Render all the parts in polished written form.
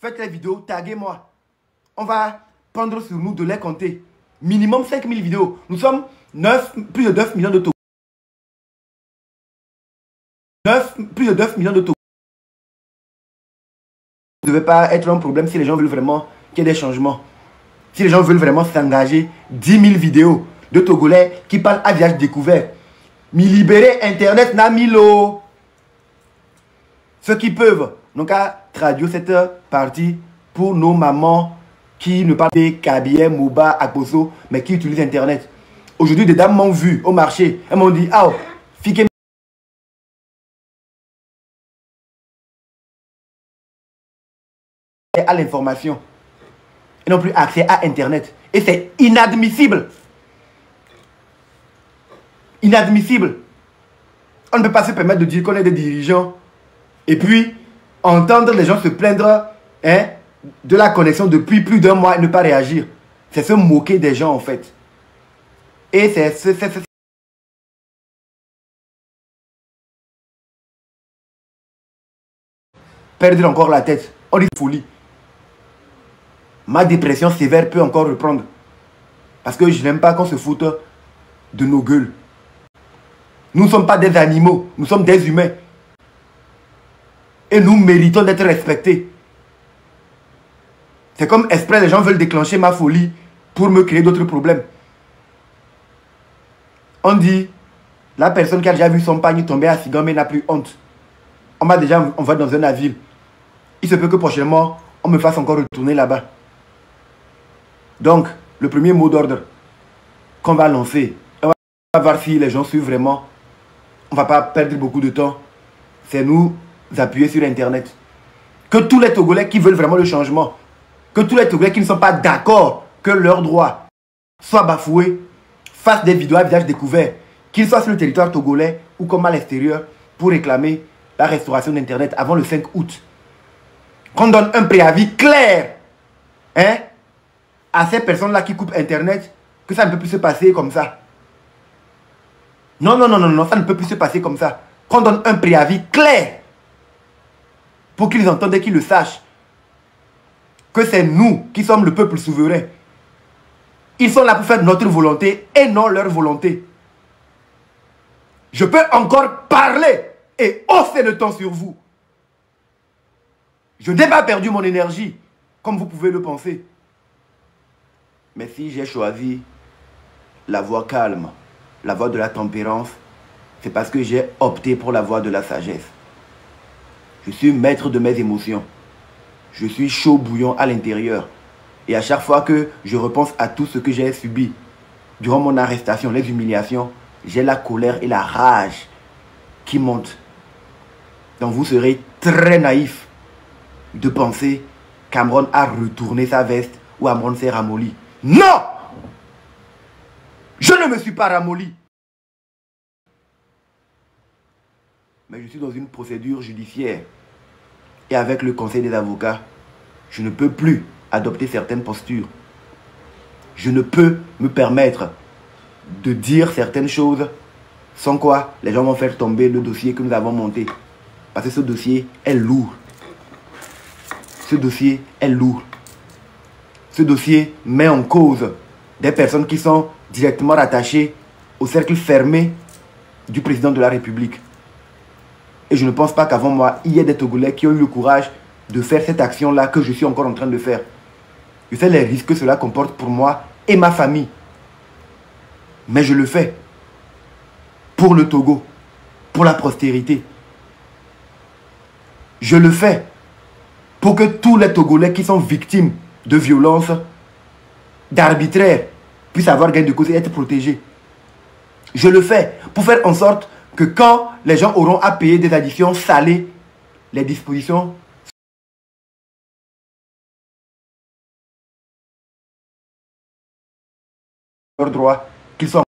Faites les vidéos, taguez-moi. On va prendre sur nous de les compter. Minimum 5000 vidéos. Nous sommes plus de 9 millions de Togolais. Plus de 9 millions de Togolais. Ça ne devait pas être un problème si les gens veulent vraiment qu'il y ait des changements. Si les gens veulent vraiment s'engager, 10 000 vidéos de Togolais qui parlent à visage découvert. Mi libérer Internet n'a mis l'eau. Ceux qui peuvent, donc à traduire cette partie pour nos mamans qui ne parlent pas Kabie, Moba, Akposo, mais qui utilisent Internet. Aujourd'hui, des dames m'ont vu au marché. Elles m'ont dit, ah, fiquez à l'information. Ils n'ont plus accès à Internet. Et c'est inadmissible. Inadmissible. On ne peut pas se permettre de dire qu'on est des dirigeants et puis entendre les gens se plaindre de la connexion depuis plus d'1 mois et ne pas réagir. C'est se moquer des gens en fait. Et c'est perdre encore la tête. On dit folie. Ma dépression sévère peut encore reprendre. Parce que je n'aime pas qu'on se foute de nos gueules. Nous ne sommes pas des animaux, nous sommes des humains. Et nous méritons d'être respectés. C'est comme exprès, les gens veulent déclencher ma folie pour me créer d'autres problèmes. On dit, la personne qui a déjà vu son panier tomber à Sigan mais n'a plus honte. On m'a déjà envoyé dans un navire. Il se peut que prochainement, on me fasse encore retourner là-bas. Donc, le premier mot d'ordre qu'on va lancer, on va voir si les gens suivent vraiment. On ne va pas perdre beaucoup de temps. C'est nous appuyer sur Internet. Que tous les Togolais qui veulent vraiment le changement, que tous les Togolais qui ne sont pas d'accord que leurs droits soient bafoués, fassent des vidéos à visage découvert, qu'ils soient sur le territoire togolais ou comme à l'extérieur, pour réclamer la restauration d'Internet avant le 5 août. Qu'on donne un préavis clair à ces personnes-là qui coupent Internet, que ça ne peut plus se passer comme ça. Non, non, non, non, non, ça ne peut plus se passer comme ça. Qu'on donne un préavis clair pour qu'ils entendent et qu'ils le sachent. Que c'est nous qui sommes le peuple souverain. Ils sont là pour faire notre volonté et non leur volonté. Je peux encore parler et hausser le ton sur vous. Je n'ai pas perdu mon énergie, comme vous pouvez le penser. Mais si j'ai choisi la voie calme, la voie de la tempérance, c'est parce que j'ai opté pour la voie de la sagesse. Je suis maître de mes émotions. Je suis chaud bouillant à l'intérieur. Et à chaque fois que je repense à tout ce que j'ai subi durant mon arrestation, les humiliations, j'ai la colère et la rage qui montent. Donc vous serez très naïf de penser qu'Amron a retourné sa veste ou Amron s'est ramolli. Non! Je ne me suis pas ramolli. Mais je suis dans une procédure judiciaire. Et avec le conseil des avocats, je ne peux plus adopter certaines postures. Je ne peux me permettre de dire certaines choses sans quoi les gens vont faire tomber le dossier que nous avons monté. Parce que ce dossier est lourd. Ce dossier est lourd. Ce dossier met en cause des personnes qui sont directement rattachées au cercle fermé du président de la République. Et je ne pense pas qu'avant moi, il y ait des Togolais qui ont eu le courage de faire cette action-là que je suis encore en train de faire. Je sais les risques que cela comporte pour moi et ma famille. Mais je le fais pour le Togo, pour la postérité. Je le fais pour que tous les Togolais qui sont victimes de violences, d'arbitraire, puissent avoir gain de cause et être protégés. Je le fais pour faire en sorte que quand les gens auront à payer des additions salées, les dispositions leurs droits, qu'ils soient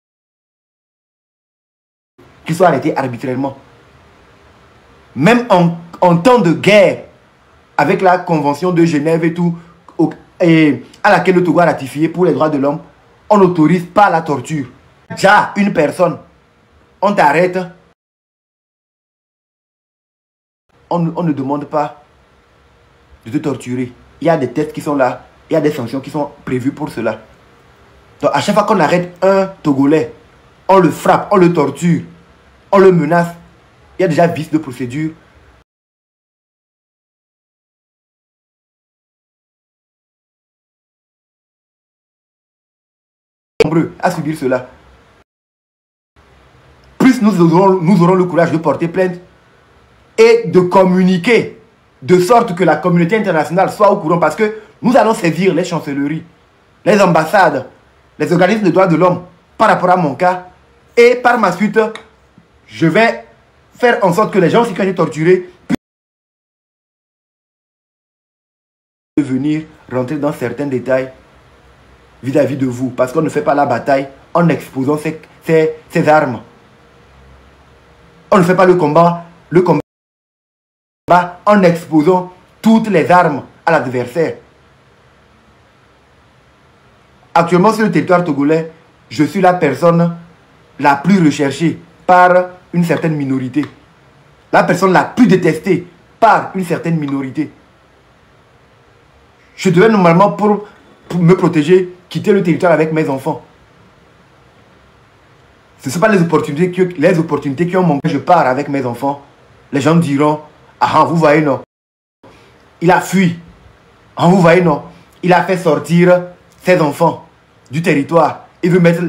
arrêtés arbitrairement. Même en temps de guerre, avec la convention de Genève et tout, et à laquelle le Togo a ratifié pour les droits de l'homme, on n'autorise pas la torture. Déjà, une personne, on t'arrête, on ne demande pas de te torturer. Il y a des tests qui sont là. Il y a des sanctions qui sont prévues pour cela. Donc à chaque fois qu'on arrête un Togolais, on le frappe, on le torture, on le menace. Il y a déjà vice de procédure. Nombreux à subir cela. Plus nous aurons le courage de porter plainte et de communiquer de sorte que la communauté internationale soit au courant, parce que nous allons saisir les chancelleries, les ambassades, les organismes de droits de l'homme par rapport à mon cas, et par ma suite, je vais faire en sorte que les gens qui ont été torturés puissent venir rentrer dans certains détails vis-à-vis de vous, parce qu'on ne fait pas la bataille en exposant ses armes. On ne fait pas le combat en exposant toutes les armes à l'adversaire. Actuellement sur le territoire togolais, je suis la personne la plus recherchée par une certaine minorité. La personne la plus détestée par une certaine minorité. Je devais normalement, pour me protéger, quitter le territoire avec mes enfants. Ce ne sont pas les opportunités qui ont manqué. Je pars avec mes enfants. Les gens me diront, ah, vous voyez, non. Il a fui. Ah, vous voyez, non. Il a fait sortir ses enfants du territoire. Il veut mettre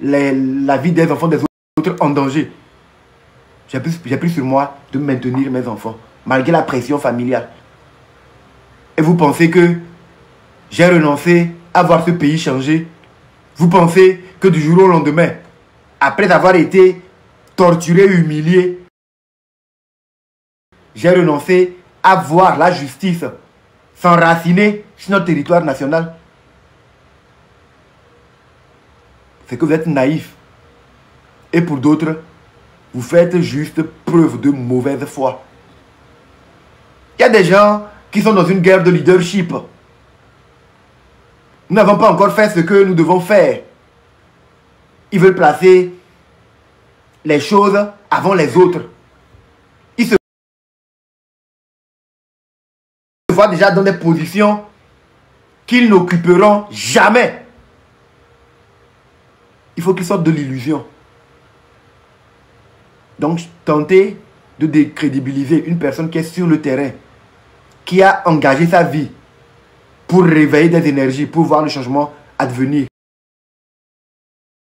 la vie des enfants des autres en danger. J'ai pris sur moi de maintenir mes enfants, malgré la pression familiale. Et vous pensez que j'ai renoncé à voir ce pays changer? Vous pensez que du jour au lendemain, après avoir été torturé, humilié, j'ai renoncé à voir la justice s'enraciner sur notre territoire national? C'est que vous êtes naïf. Et pour d'autres, vous faites juste preuve de mauvaise foi. Il y a des gens qui sont dans une guerre de leadership. Nous n'avons pas encore fait ce que nous devons faire. Ils veulent placer les choses avant les autres. Ils se voient déjà dans des positions qu'ils n'occuperont jamais. Il faut qu'ils sortent de l'illusion. Donc, tenter de décrédibiliser une personne qui est sur le terrain, qui a engagé sa vie pour réveiller des énergies, pour voir le changement advenir.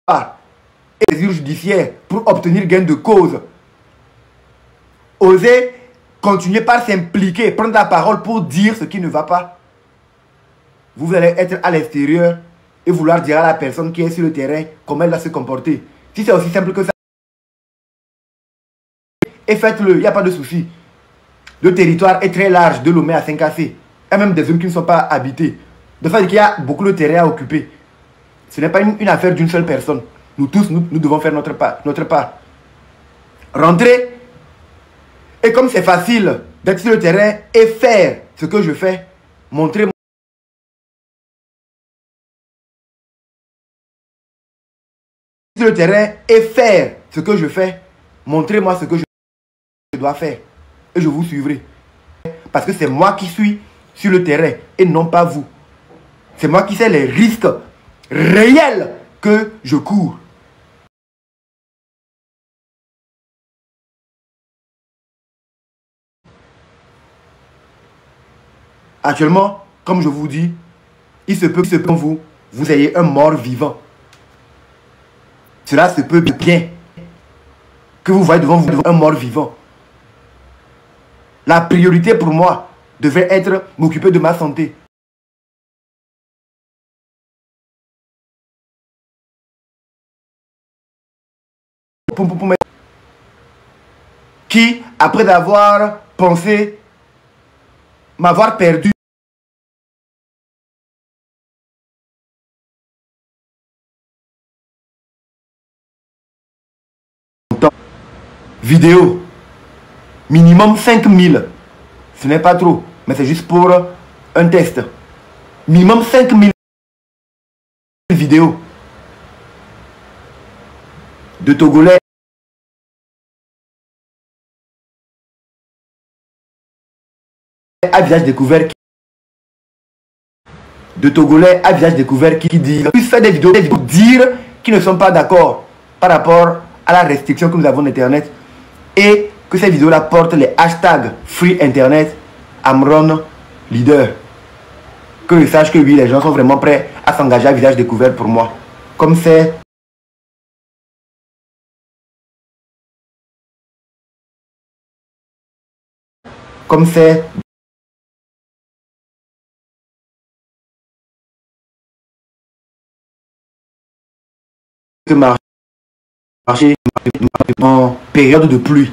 Et les judiciaires pour obtenir gain de cause. Oser continuer par s'impliquer, prendre la parole pour dire ce qui ne va pas. Vous allez être à l'extérieur et vouloir dire à la personne qui est sur le terrain comment elle va se comporter. Si c'est aussi simple que ça, et faites-le, il n'y a pas de souci. Le territoire est très large, de Lomé à 5AC. Il y a même des zones qui ne sont pas habitées. De fait qu'il y a beaucoup de terrain à occuper. Ce n'est pas une affaire d'une seule personne. Nous tous, nous devons faire notre part. Rentrer. Et comme c'est facile d'être sur le terrain et faire ce que je fais, montrer sur le terrain et faire ce que je fais, montrez-moi ce que je dois faire. Et je vous suivrai. Parce que c'est moi qui suis sur le terrain et non pas vous. C'est moi qui sais les risques réels que je cours. Actuellement, comme je vous dis, il se peut que vous ayez un mort vivant. Cela se peut bien que vous voyez devant vous un mort vivant. La priorité pour moi devait être m'occuper de ma santé. Qui, après avoir pensé m'avoir perdu, vidéo, minimum 5000. Ce n'est pas trop, mais c'est juste pour un test. Minimum 5000 vidéos de Togolais à visage découvert qui disent, puis faire des vidéos dire qui ne sont pas d'accord par rapport à la restriction que nous avons d'Internet et que ces vidéos-là portent les hashtags Free Internet, Amron Leader. Que je sache que oui, les gens sont vraiment prêts à s'engager à visage découvert pour moi. Comme c'est que marcher en période de pluie.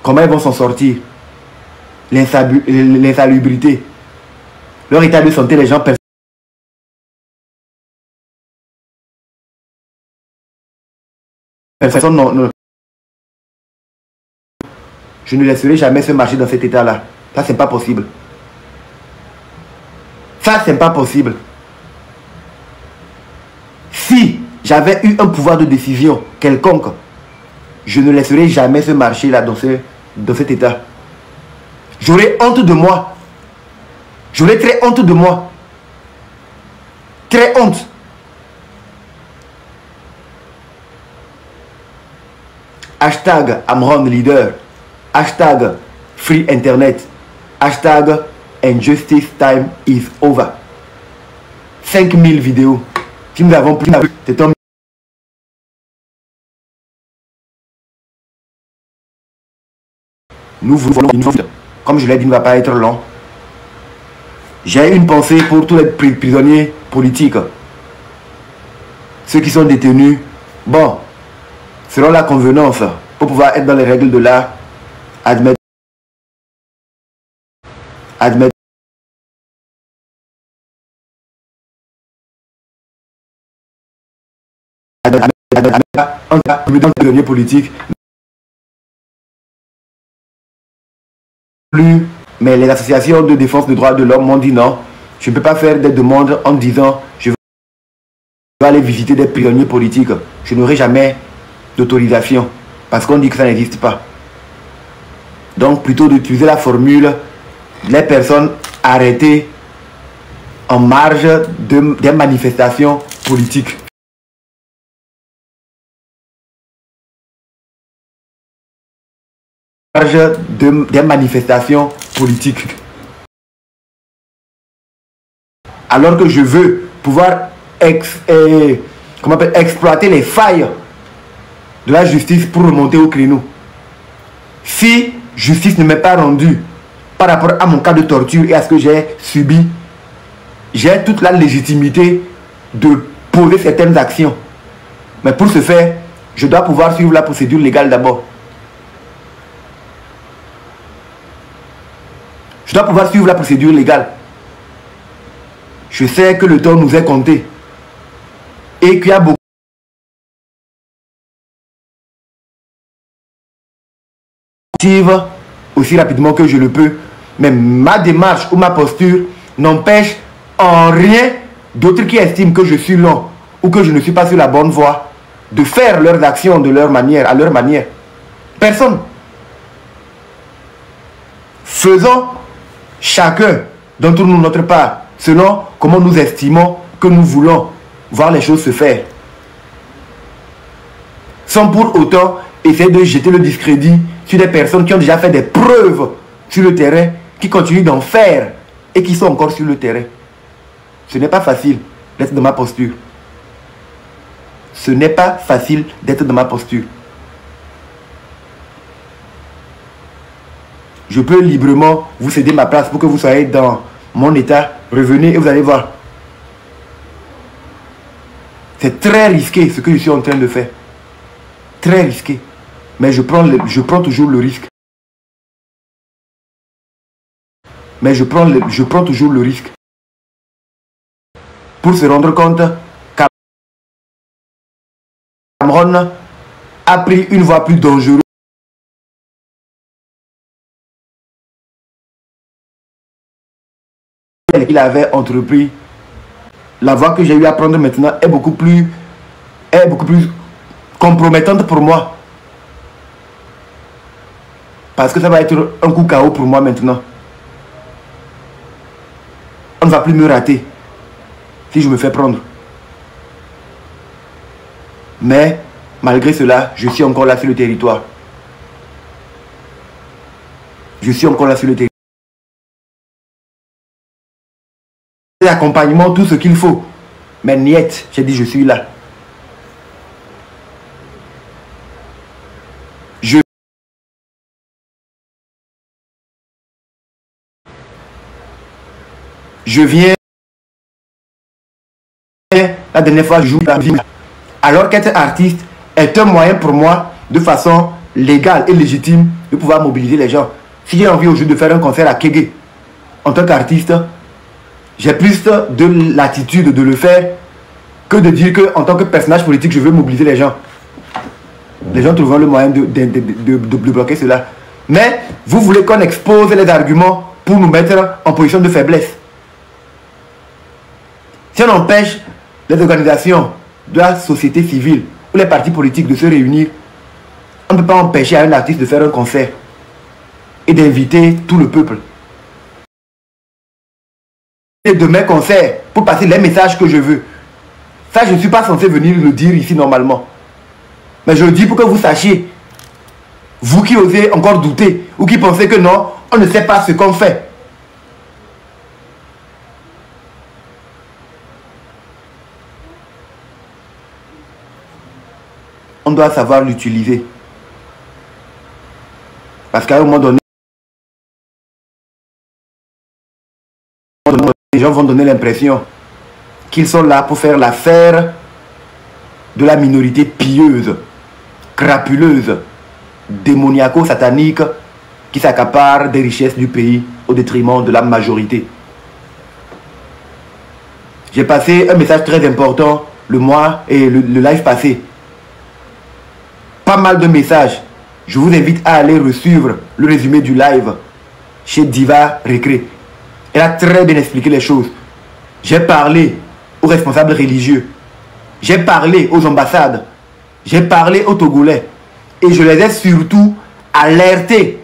Comment ils vont s'en sortir? L'insalubrité. Leur état de santé, les gens peuvent. Personne non. Je ne laisserai jamais ce marché dans cet état-là. Ça, c'est pas possible. Ça, c'est pas possible. Si j'avais eu un pouvoir de décision quelconque, je ne laisserai jamais ce marché-là dans cet état. J'aurais honte de moi. J'aurais très honte de moi. Très honte. Hashtag Amron Leader. Hashtag Free Internet. Hashtag Injustice Time is over. 5000 vidéos. Si nous avons plus, c'est un... Nous voulons une vie. Comme je l'ai dit, ne va pas être long. J'ai une pensée pour tous les prisonniers politiques. Ceux qui sont détenus. Bon, selon la convenance, pour pouvoir être dans les règles de l'art, admettre un prisonnier politique. Plus, mais les associations de défense des droits de l'homme m'ont dit non, je ne peux pas faire des demandes en disant je vais aller visiter des prisonniers politiques. Je n'aurai jamais d'autorisation parce qu'on dit que ça n'existe pas. Donc plutôt d'utiliser la formule les personnes arrêtées en marge des manifestations politiques. Des manifestations politiques. Alors que je veux pouvoir exploiter les failles de la justice pour remonter au créneau. Si justice ne m'est pas rendue par rapport à mon cas de torture et à ce que j'ai subi, j'ai toute la légitimité de poser certaines actions. Mais pour ce faire, je dois pouvoir suivre la procédure légale d'abord. Je dois pouvoir suivre la procédure légale. Je sais que le temps nous est compté. Et qu'il y a beaucoup aussi rapidement que je le peux. Mais ma démarche ou ma posture n'empêche en rien d'autres qui estiment que je suis lent ou que je ne suis pas sur la bonne voie de faire leurs actions de leur manière, à leur manière. Personne. Faisons chacun d'entre nous notre part, selon comment nous estimons que nous voulons voir les choses se faire. Sans pour autant essayer de jeter le discrédit sur des personnes qui ont déjà fait des preuves sur le terrain, qui continuent d'en faire et qui sont encore sur le terrain. Ce n'est pas facile d'être dans ma posture. Ce n'est pas facile d'être dans ma posture. Je peux librement vous céder ma place pour que vous soyez dans mon état. Revenez et vous allez voir. C'est très risqué ce que je suis en train de faire. Très risqué. Mais je prends toujours le risque. Mais je prends toujours le risque. Pour se rendre compte qu'Amron a pris une voie plus dangereuse qu'il avait entrepris. La voie que j'ai eu à prendre maintenant est beaucoup plus compromettante pour moi. Parce que ça va être un coup KO pour moi maintenant. on ne va plus me rater si je me fais prendre. Mais, malgré cela, je suis encore là sur le territoire. Je suis encore là sur le territoire. L'accompagnement, tout ce qu'il faut. Mais niet, j'ai dit je suis là. Je viens, la dernière fois, je joue la vie. Alors qu'être artiste est un moyen pour moi, de façon légale et légitime, de pouvoir mobiliser les gens. Si j'ai envie aujourd'hui de faire un concert à Kégué, en tant qu'artiste, j'ai plus de l'attitude de le faire que de dire qu'en tant que personnage politique, je veux mobiliser les gens. Les gens trouveront le moyen de bloquer cela. Mais vous voulez qu'on expose les arguments pour nous mettre en position de faiblesse. Si on empêche les organisations de la société civile ou les partis politiques de se réunir, on ne peut pas empêcher un artiste de faire un concert et d'inviter tout le peuple. Et de mes concerts pour passer les messages que je veux. Ça, je ne suis pas censé venir le dire ici normalement. Mais je le dis pour que vous sachiez, vous qui osez encore douter ou qui pensez que non, on ne sait pas ce qu'on fait. On doit savoir l'utiliser. Parce qu'à un moment donné, les gens vont donner l'impression qu'ils sont là pour faire l'affaire de la minorité pieuse, crapuleuse, démoniaco-satanique qui s'accapare des richesses du pays au détriment de la majorité. J'ai passé un message très important le mois et le live passé. Pas mal de messages. Je vous invite à aller suivre le résumé du live chez Diva Récré. Elle a très bien expliqué les choses. J'ai parlé aux responsables religieux. J'ai parlé aux ambassades. J'ai parlé aux Togolais. Et je les ai surtout alertés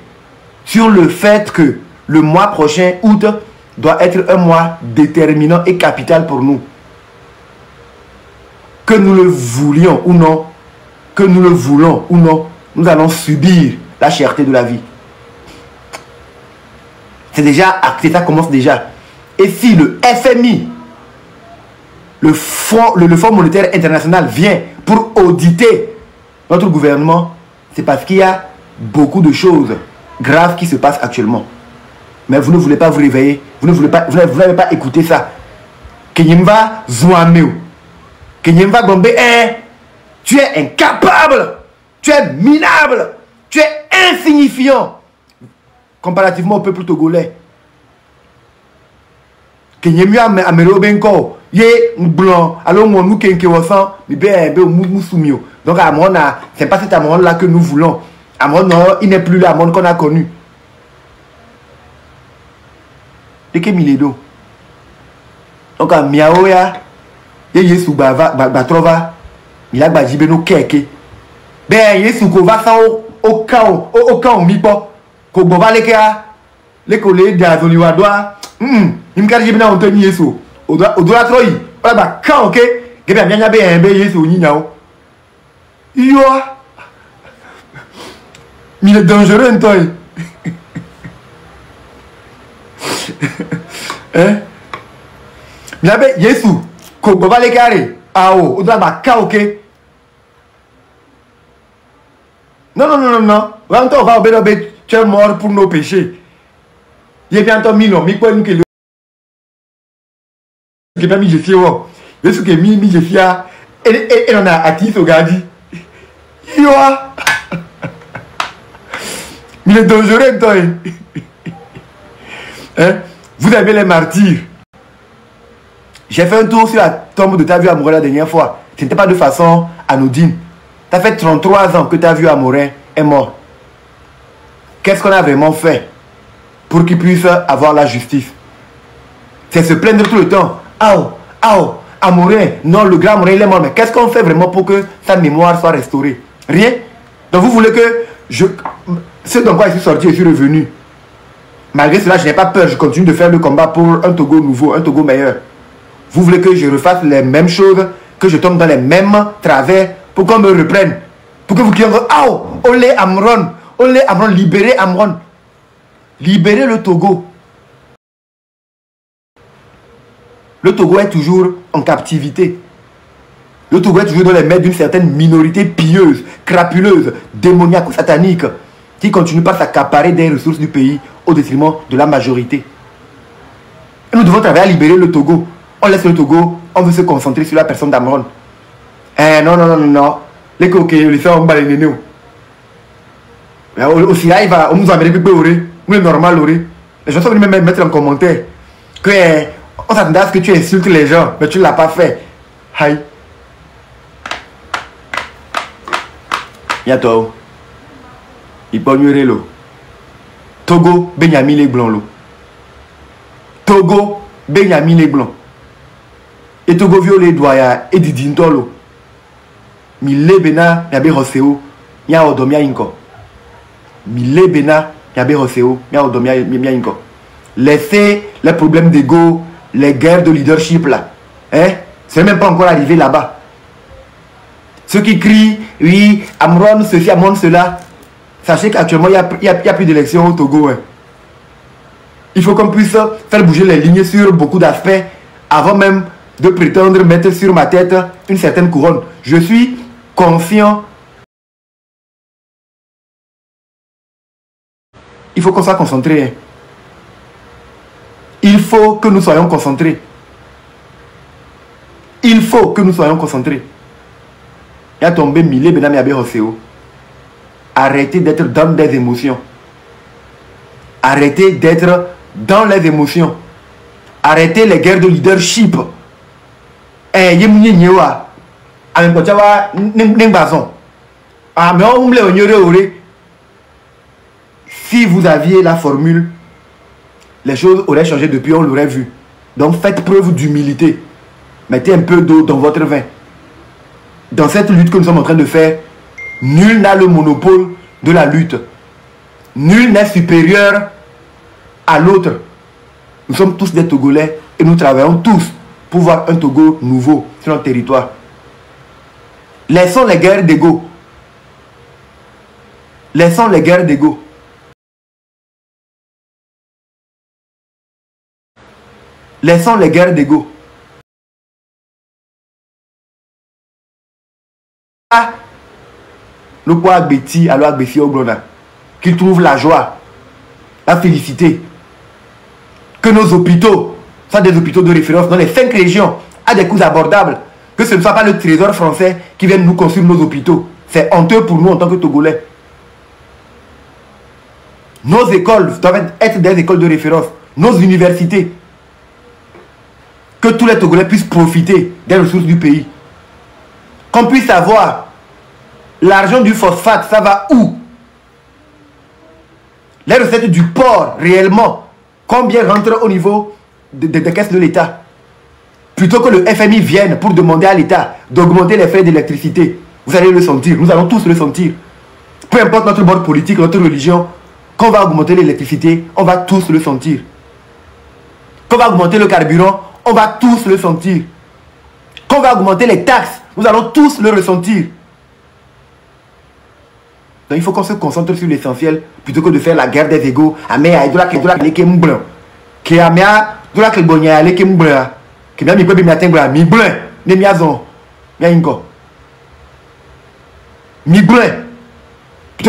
sur le fait que le mois prochain, août, doit être un mois déterminant et capital pour nous. Que nous le voulions ou non, que nous le voulons ou non, nous allons subir la cherté de la vie. C'est déjà acté, ça commence déjà. Et si le FMI, le Fonds monétaire international vient pour auditer notre gouvernement, c'est parce qu'il y a beaucoup de choses graves qui se passent actuellement. Mais vous ne voulez pas vous réveiller, vous n'avez pas écouté ça. Kenyemva Zouameo, Kenyemva Gombe, tu es incapable, tu es minable, tu es insignifiant comparativement au peuple togolais. Kenyemia amelo benko ye blanc alors mon nous kenke wasan mi be musumio. Donc à mon c'est pas cet amour là que nous voulons. À mon non, il n'est plus l'amour qu'on a connu. De que miledo. Donc à miaoya ye yesu ba trova il a bajibe no keke. Ben yesu ko va sa au camp mi po ko bo va le collègues d'Azoliwa doit il me cache bien on te mis yesu au doit trop yi voilà ba quand OK que bien bien bien be yesu ni nyao yo il est dangereux toi hein bien be yesu ko bo va le carré ah oh au doit ba quand OK non quand on va au bénobé tu es mort pour nos péchés. Il y a bientôt 1000 ans, mais quoi nous que le que pas mis je suis oh le ce que mi je suis et on a acquis au gadi yo il est dangereux toi hein vous avez les martyrs. J'ai fait un tour sur la tombe de ta vieux amoureux la dernière fois. Ce n'était pas de façon anodine. Ça fait 33 ans que ta vieux amoureux est mort. Qu'est-ce qu'on a vraiment fait pour qu'il puisse avoir la justice? C'est se plaindre tout le temps. Amoureux, non, le grand amoureux il est mort. Mais qu'est-ce qu'on fait vraiment pour que sa mémoire soit restaurée? Rien. Donc vous voulez que ce dans quoi je suis sorti, je suis revenu. Malgré cela, je n'ai pas peur. Je continue de faire le combat pour un Togo nouveau, un Togo meilleur. Vous voulez que je refasse les mêmes choses, que je tombe dans les mêmes travers pour qu'on me reprenne. Pour que vous criez, oh, olé Amron, libérez Amron. Libérez le Togo. Le Togo est toujours en captivité. Le Togo est toujours dans les mains d'une certaine minorité pieuse, crapuleuse, démoniaque ou satanique, qui continue pas s'accaparer des ressources du pays au détriment de la majorité. Et nous devons travailler à libérer le Togo. On laisse le Togo, on veut se concentrer sur la personne d'Amron. Non. Les coquets, les faire en bas les nénés. Aussi là, il va, on nous amène nous est normal, les gens sont venus même mettre en commentaire que on s'attendait à ce que tu insultes les gens, mais tu ne l'as pas fait. Aïe. Yato. Il peut ignorer l'eau. Togo, Benjamin les blancs. Togo, Benjamin les blancs. Et Togo violet doya et didintolo. Mille bena yabe hoseo, ya odomia inko. Mille bena yabe hoseo, ya odomia inko. Laissez les problèmes d'ego, les guerres de leadership là. Hein? C'est même pas encore arrivé là-bas. Ceux qui crient, oui, Amron ceci, Amron cela. Sachez qu'actuellement, il n'y a plus d'élections au Togo. Hein. Il faut qu'on puisse faire bouger les lignes sur beaucoup d'aspects avant même de prétendre mettre sur ma tête une certaine couronne. Je suis conscient. Il faut qu'on soit concentré. Hein. Il faut que nous soyons concentrés. Il faut que nous soyons concentrés. Il y a tombé mille benami abe hoseo. Arrêtez d'être dans des émotions. Arrêtez d'être dans les émotions. Arrêtez les guerres de leadership. Si vous aviez la formule, les choses auraient changé depuis, on l'aurait vu. Donc faites preuve d'humilité. Mettez un peu d'eau dans votre vin. Dans cette lutte que nous sommes en train de faire, nul n'a le monopole de la lutte. Nul n'est supérieur à l'autre. Nous sommes tous des Togolais et nous travaillons tous pour voir un Togo nouveau sur notre territoire. Laissons les guerres d'ego. Laissons les guerres d'ego. Laissons les guerres d'ego. Le poids Betty, alors Betty Oblona, qu'il trouve la joie, la félicité, que nos hôpitaux soient des hôpitaux de référence dans les 5 régions à des coûts abordables, que ce ne soit pas le trésor français qui vienne nous construire nos hôpitaux. C'est honteux pour nous en tant que Togolais. Nos écoles doivent être des écoles de référence, nos universités, que tous les Togolais puissent profiter des ressources du pays. Qu'on puisse savoir l'argent du phosphate, ça va où? Les recettes du porc, réellement, combien rentrent au niveau des caisses de l'État? Plutôt que le FMI vienne pour demander à l'État d'augmenter les frais d'électricité, vous allez le sentir, nous allons tous le sentir. Peu importe notre bord politique, notre religion, quand on va augmenter l'électricité, on va tous le sentir. Quand on va augmenter le carburant, on va tous le sentir. Quand on va augmenter les taxes, nous allons tous le ressentir. Donc il faut qu'on se concentre sur l'essentiel plutôt que de faire la guerre des égos. Plutôt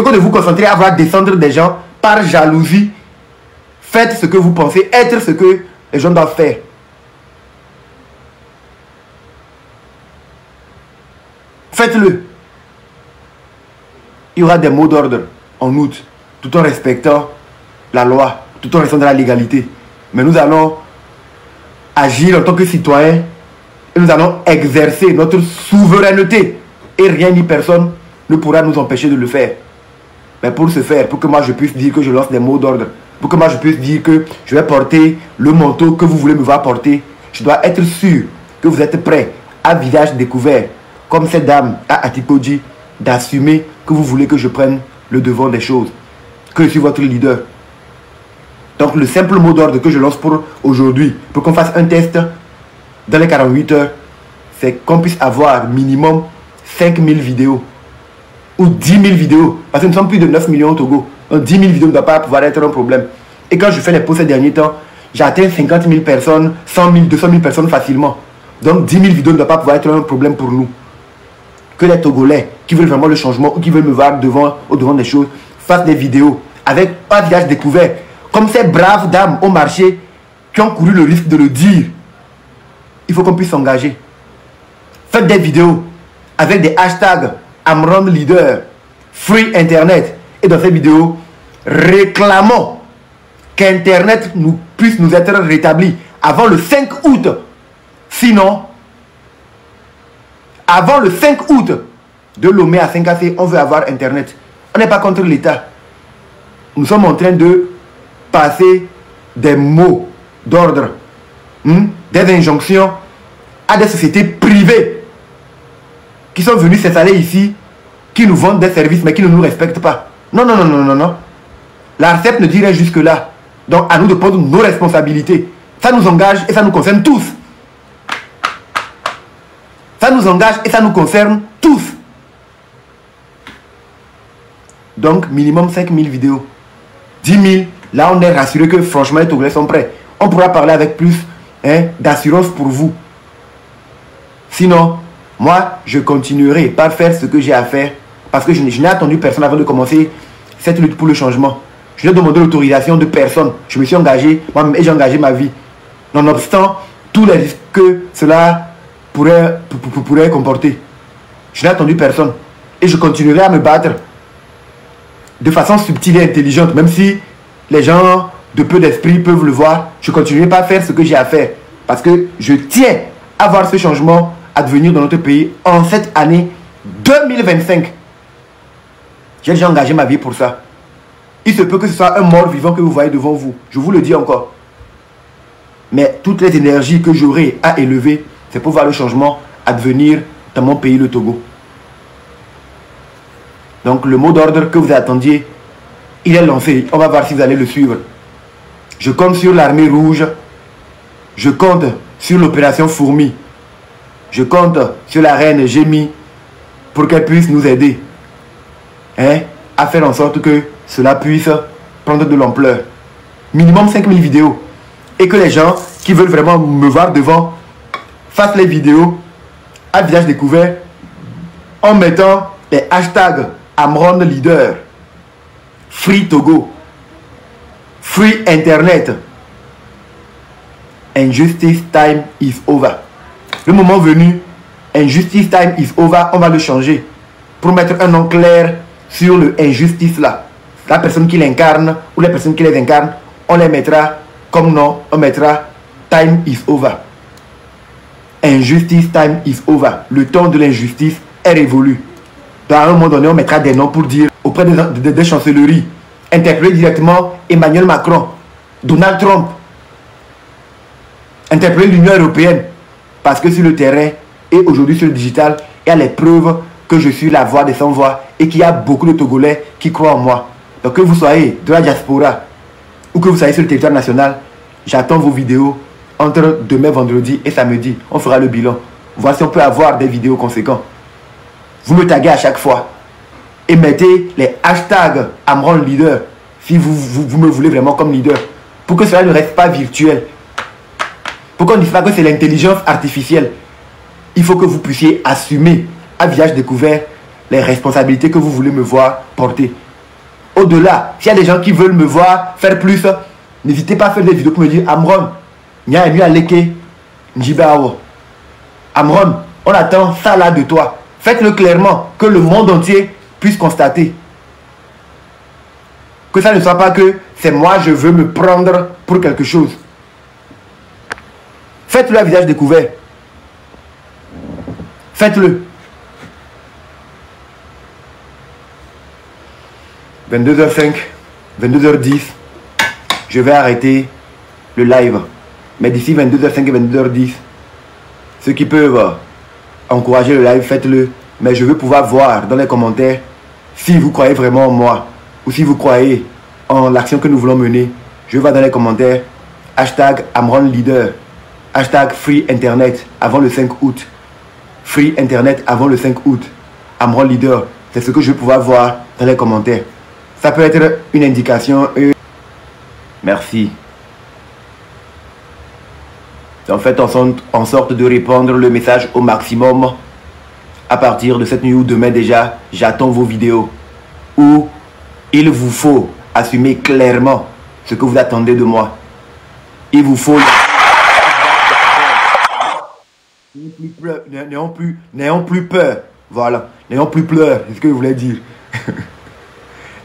que de vous concentrer à voir descendre des gens par jalousie, faites ce que vous pensez être ce que les gens doivent faire. Faites-le. Il y aura des mots d'ordre en août, tout en respectant la loi, tout en restant dans la légalité. Mais nous allons agir en tant que citoyens et nous allons exercer notre souveraineté. Et rien ni personne ne pourra nous empêcher de le faire. Mais pour ce faire, pour que moi je puisse dire que je lance des mots d'ordre, pour que moi je puisse dire que je vais porter le manteau que vous voulez me voir porter, je dois être sûr que vous êtes prêts, à visage découvert, comme cette dame à Atipoji, d'assumer que vous voulez que je prenne le devant des choses, que je suis votre leader. Donc le simple mot d'ordre que je lance pour aujourd'hui, pour qu'on fasse un test dans les 48 heures, c'est qu'on puisse avoir minimum 5000 vidéos ou 10 000 vidéos. Parce que nous sommes plus de 9 millions au Togo. Donc 10 000 vidéos ne doit pas pouvoir être un problème. Et quand je fais les posts ces derniers temps, j'atteins 50 000 personnes, 100 000, 200 000 personnes facilement. Donc 10 000 vidéos ne doit pas pouvoir être un problème pour nous. Que les Togolais qui veulent vraiment le changement ou qui veulent me voir au devant des choses fassent des vidéos avec pas de visage découvert. Comme ces braves dames au marché qui ont couru le risque de le dire. Il faut qu'on puisse s'engager. Faites des vidéos avec des hashtags Amron Leader, Free Internet. Et dans ces vidéos, réclamons qu'Internet puisse nous être rétabli avant le 5 août. Sinon, avant le 5 août de Lomé à 5AC, on veut avoir Internet. On n'est pas contre l'État. Nous sommes en train de passer des mots d'ordre, des injonctions à des sociétés privées qui sont venues s'installer ici, qui nous vendent des services mais qui ne nous respectent pas. Non, non, non, non, non, non. L'ARCEP ne dirait jusque là. Donc à nous de prendre nos responsabilités. Ça nous engage et ça nous concerne tous. Ça nous engage et ça nous concerne tous. Donc minimum 5000 vidéos. 10 000, là on est rassuré que franchement les Togolais sont prêts. On pourra parler avec plus d'assurance pour vous. Sinon, moi je continuerai par faire ce que j'ai à faire. Parce que je n'ai attendu personne avant de commencer cette lutte pour le changement. Je n'ai demandé l'autorisation de personne. Je me suis engagé moi-même et j'ai engagé ma vie. Nonobstant tous les risques que cela pourrait comporter. Je n'ai attendu personne. Et je continuerai à me battre de façon subtile et intelligente. Même si les gens de peu d'esprit peuvent le voir, je continuerai pas à faire ce que j'ai à faire. Parce que je tiens à voir ce changement advenir dans notre pays en cette année 2025. J'ai déjà engagé ma vie pour ça. Il se peut que ce soit un mort vivant que vous voyez devant vous. Je vous le dis encore. Mais toutes les énergies que j'aurai à élever, c'est pour voir le changement advenir dans mon pays, le Togo. Donc le mot d'ordre que vous attendiez, il est lancé. On va voir si vous allez le suivre. Je compte sur l'armée rouge. Je compte sur l'opération Fourmi. Je compte sur la reine Gémi pour qu'elle puisse nous aider. À faire en sorte que cela puisse prendre de l'ampleur. Minimum 5000 vidéos. Et que les gens qui veulent vraiment me voir devant fassent les vidéos à visage découvert en mettant les hashtags Amron Leader, Free Togo, Free Internet, Injustice Time is over. Le moment venu, Injustice Time is over, on va le changer pour mettre un nom clair sur le injustice là. La personne qui l'incarne ou les personnes qui les incarnent, on les mettra comme nom, on mettra Time is over. Injustice Time is over. Le temps de l'injustice est révolu. Dans un moment donné, on mettra des noms pour dire auprès des chancelleries, interpeller directement Emmanuel Macron, Donald Trump, interpeller l'Union européenne. Parce que sur le terrain et aujourd'hui sur le digital, il y a les preuves que je suis la voix des sans-voix et qu'il y a beaucoup de Togolais qui croient en moi. Donc que vous soyez de la diaspora ou que vous soyez sur le territoire national, j'attends vos vidéos entre demain, vendredi et samedi. On fera le bilan. Voir si on peut avoir des vidéos conséquentes. Vous me taguez à chaque fois. Et mettez les hashtags Amron Leader si vous me voulez vraiment comme leader. Pour que cela ne reste pas virtuel. Pour qu'on ne dise pas que c'est l'intelligence artificielle. Il faut que vous puissiez assumer à visage découvert les responsabilités que vous voulez me voir porter. Au-delà, s'il y a des gens qui veulent me voir faire plus, n'hésitez pas à faire des vidéos pour me dire Amron, Nya Enu Aleke, Njibao. Amron, on attend ça là de toi. Faites-le clairement, que le monde entier puisse constater. Que ça ne soit pas que c'est moi, je veux me prendre pour quelque chose. Faites-le à visage découvert. Faites-le. 22h05, 22h10, je vais arrêter le live. Mais d'ici 22h05 et 22h10, ceux qui peuvent encourager le live, faites-le. Mais je veux pouvoir voir dans les commentaires si vous croyez vraiment en moi ou si vous croyez en l'action que nous voulons mener Je vois dans les commentaires, hashtag Amron Leader, hashtag Free Internet avant le 5 août. Free Internet avant le 5 août. Amron Leader, c'est ce que je vais pouvoir voir dans les commentaires. Ça peut être une indication. Merci. En fait, en sorte de répandre le message au maximum. À partir de cette nuit ou demain déjà, j'attends vos vidéos. Où il vous faut assumer clairement ce que vous attendez de moi. Il vous faut... N'ayons plus peur. Voilà. N'ayons plus peur. C'est ce que je voulais dire.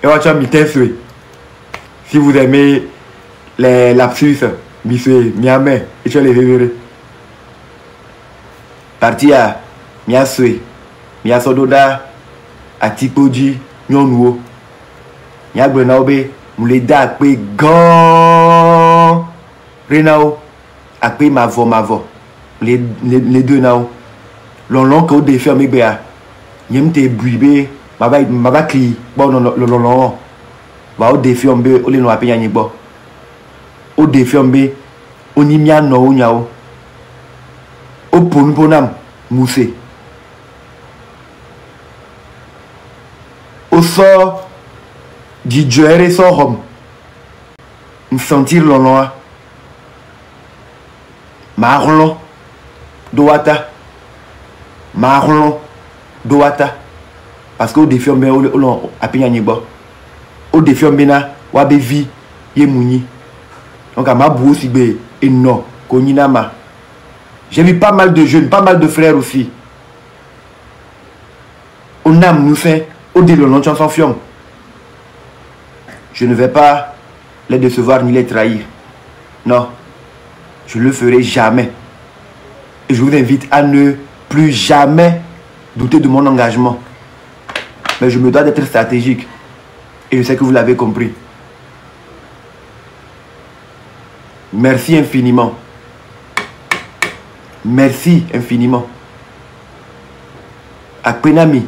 Et on va si vous aimez les lapsus, monsieur, miamé, et tu vas les verrer. Parti à miaswe, miasododa, à tipoji, nyonwo. Nyagbenaobe, mouleda akpe gan. Renao, akpe mavo. Les deux nao. L'on que au défi avec béa. Nyem te buibe, maba kli, bon l'on. Bah au défi on be, au les noirs payani bo. Au défi on be, on y mia no nyao. Au ponam, moussé. Au sort, du jouer sort homme. Me sentir l'on. Marlon. Doata. Marlon. Doata. Parce que au défi on be, on a payani bo. Au défi on be na, wabe vi, ye mouni. Donc à ma bou aussi be, et non, koninama. J'ai vu pas mal de jeunes, pas mal de frères aussi. On a nous fait, au délon, chanson fion. Je ne vais pas les décevoir ni les trahir. Non, je ne le ferai jamais. Et je vous invite à ne plus jamais douter de mon engagement. Mais je me dois d'être stratégique. Et je sais que vous l'avez compris. Merci infiniment. Merci infiniment. Akpenami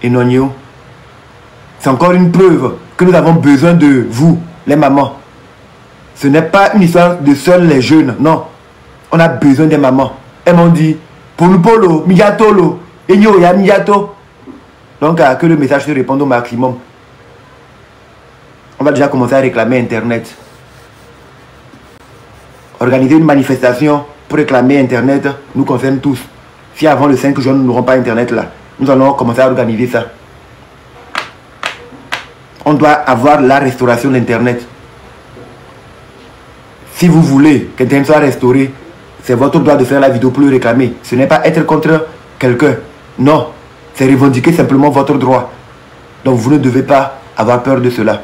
et Nonio. C'est encore une preuve que nous avons besoin de vous, les mamans. Ce n'est pas une histoire de seuls les jeunes, non. On a besoin des mamans. Elles m'ont dit, pour nous polo, migatolo, et nyo ya migato. Donc, que le message se réponde au maximum. On va déjà commencer à réclamer Internet. Organiser une manifestation pour réclamer Internet nous concerne tous. Si avant le 5 juin, nous n'aurons pas Internet là, nous allons commencer à organiser ça. On doit avoir la restauration d'Internet. Si vous voulez qu'Internet soit restauré, c'est votre droit de faire la vidéo pour le réclamer. Ce n'est pas être contre quelqu'un. Non, c'est revendiquer simplement votre droit. Donc vous ne devez pas avoir peur de cela.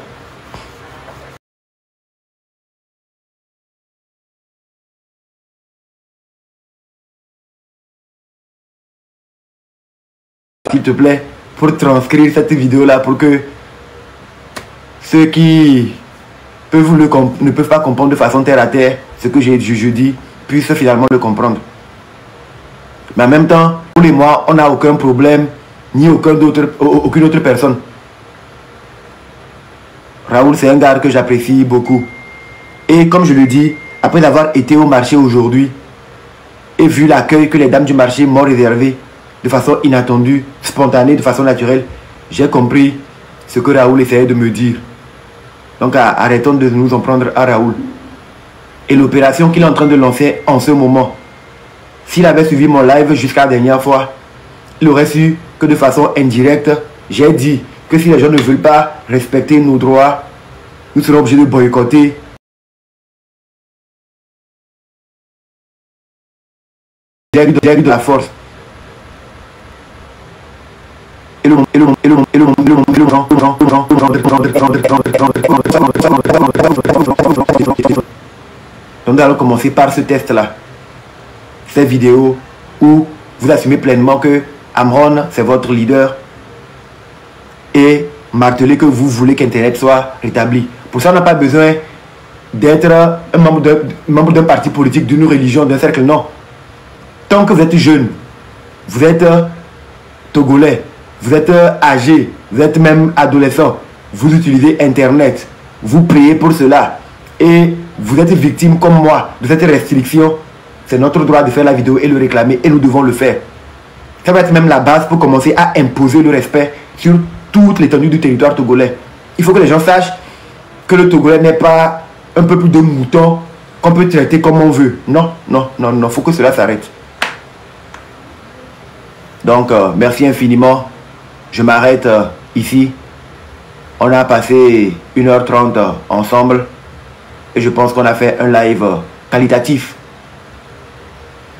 S'il te plaît, pour transcrire cette vidéo là, pour que ceux qui ne peuvent pas comprendre de façon terre à terre ce que je dis, puissent finalement le comprendre. Mais en même temps, pour les mois, on n'a aucun problème, ni aucune autre personne. Raoul, c'est un gars que j'apprécie beaucoup. Et comme je le dis, après avoir été au marché aujourd'hui, et vu l'accueil que les dames du marché m'ont réservé, de façon inattendue, spontanée, de façon naturelle, j'ai compris ce que Raoul essayait de me dire. Donc arrêtons de nous en prendre à Raoul. Et l'opération qu'il est en train de lancer en ce moment, s'il avait suivi mon live jusqu'à la dernière fois, il aurait su que de façon indirecte, j'ai dit que si les gens ne veulent pas respecter nos droits, nous serons obligés de boycotter. J'ai eu de la force. Donc nous allons commencer par ce test là, cette vidéo où vous assumez pleinement que Amron c'est votre leader et marteler que vous voulez qu'Internet soit rétabli. Pour ça on n'a pas besoin d'être un membre d'un parti politique, d'une religion, d'un cercle, non. Tant que vous êtes jeune, vous êtes togolais, vous êtes âgé, vous êtes même adolescent, vous utilisez Internet, vous priez pour cela, et vous êtes victime comme moi de cette restriction, c'est notre droit de faire la vidéo et le réclamer et nous devons le faire. Ça va être même la base pour commencer à imposer le respect sur toute l'étendue du territoire togolais. Il faut que les gens sachent que le Togolais n'est pas un peu plus de mouton qu'on peut traiter comme on veut. Non, non, non, non, il faut que cela s'arrête. Donc, merci infiniment. Je m'arrête ici. On a passé 1h30 ensemble. Et je pense qu'on a fait un live qualitatif.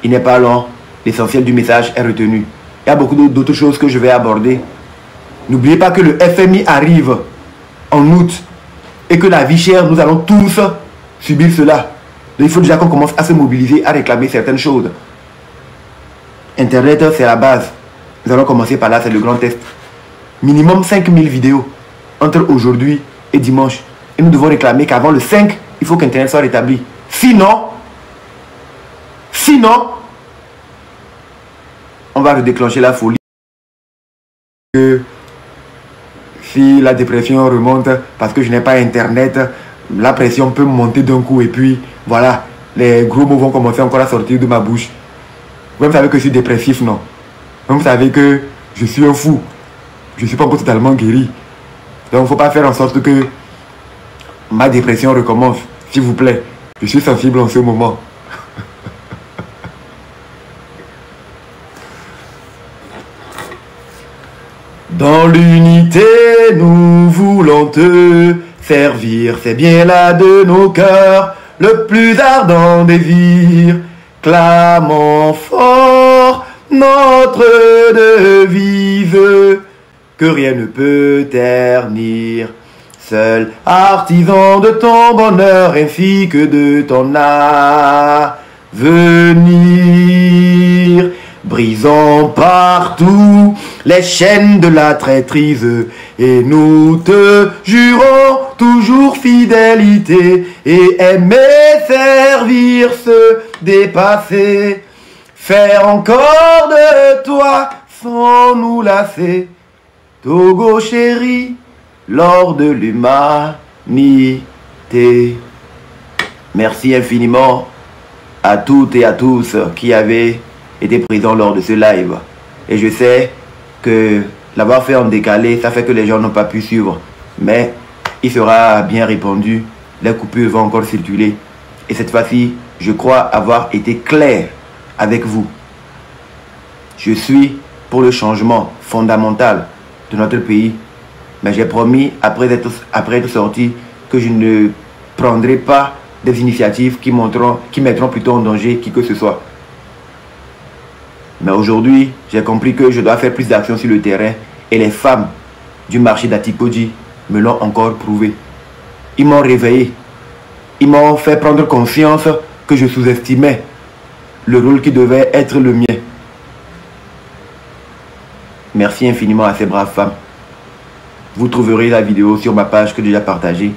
Il n'est pas long. L'essentiel du message est retenu. Il y a beaucoup d'autres choses que je vais aborder. N'oubliez pas que le FMI arrive en août. Et que la vie chère, nous allons tous subir cela. Donc il faut déjà qu'on commence à se mobiliser, à réclamer certaines choses. Internet, c'est la base. Nous allons commencer par là, c'est le grand test. Minimum 5000 vidéos entre aujourd'hui et dimanche. Et nous devons réclamer qu'avant le 5, il faut qu'Internet soit rétabli. Sinon, on va redéclencher la folie. Si la dépression remonte parce que je n'ai pas Internet, la pression peut monter d'un coup et puis voilà, les gros mots vont commencer encore à sortir de ma bouche. Vous savez que je suis dépressif, non? Vous savez que je suis un fou. Je ne suis pas encore totalement guéri. Donc il ne faut pas faire en sorte que ma dépression recommence. S'il vous plaît, je suis sensible en ce moment. Dans l'unité, nous voulons te servir. C'est bien là de nos cœurs le plus ardent désir. Clamons fort notre devise, que rien ne peut ternir. Seul artisan de ton bonheur ainsi que de ton avenir. Brisons partout les chaînes de la traîtrise et nous te jurons toujours fidélité et aimer, servir, se dépasser. Faire encore de toi sans nous lasser. Togo chéri, lors de l'humanité. Merci infiniment à toutes et à tous qui avaient été présents lors de ce live. Et je sais que l'avoir fait en décalé, ça fait que les gens n'ont pas pu suivre. Mais il sera bien répondu. Les coupures vont encore circuler. Et cette fois-ci, je crois avoir été clair avec vous. Je suis pour le changement fondamental de notre pays. Mais j'ai promis, après être sorti, que je ne prendrai pas des initiatives qui mettront plutôt en danger qui que ce soit. Mais aujourd'hui, j'ai compris que je dois faire plus d'actions sur le terrain. Et les femmes du marché d'Atipodi me l'ont encore prouvé. Ils m'ont réveillé. Ils m'ont fait prendre conscience que je sous-estimais le rôle qui devait être le mien. Merci infiniment à ces braves femmes. Vous trouverez la vidéo sur ma page que j'ai déjà partagée.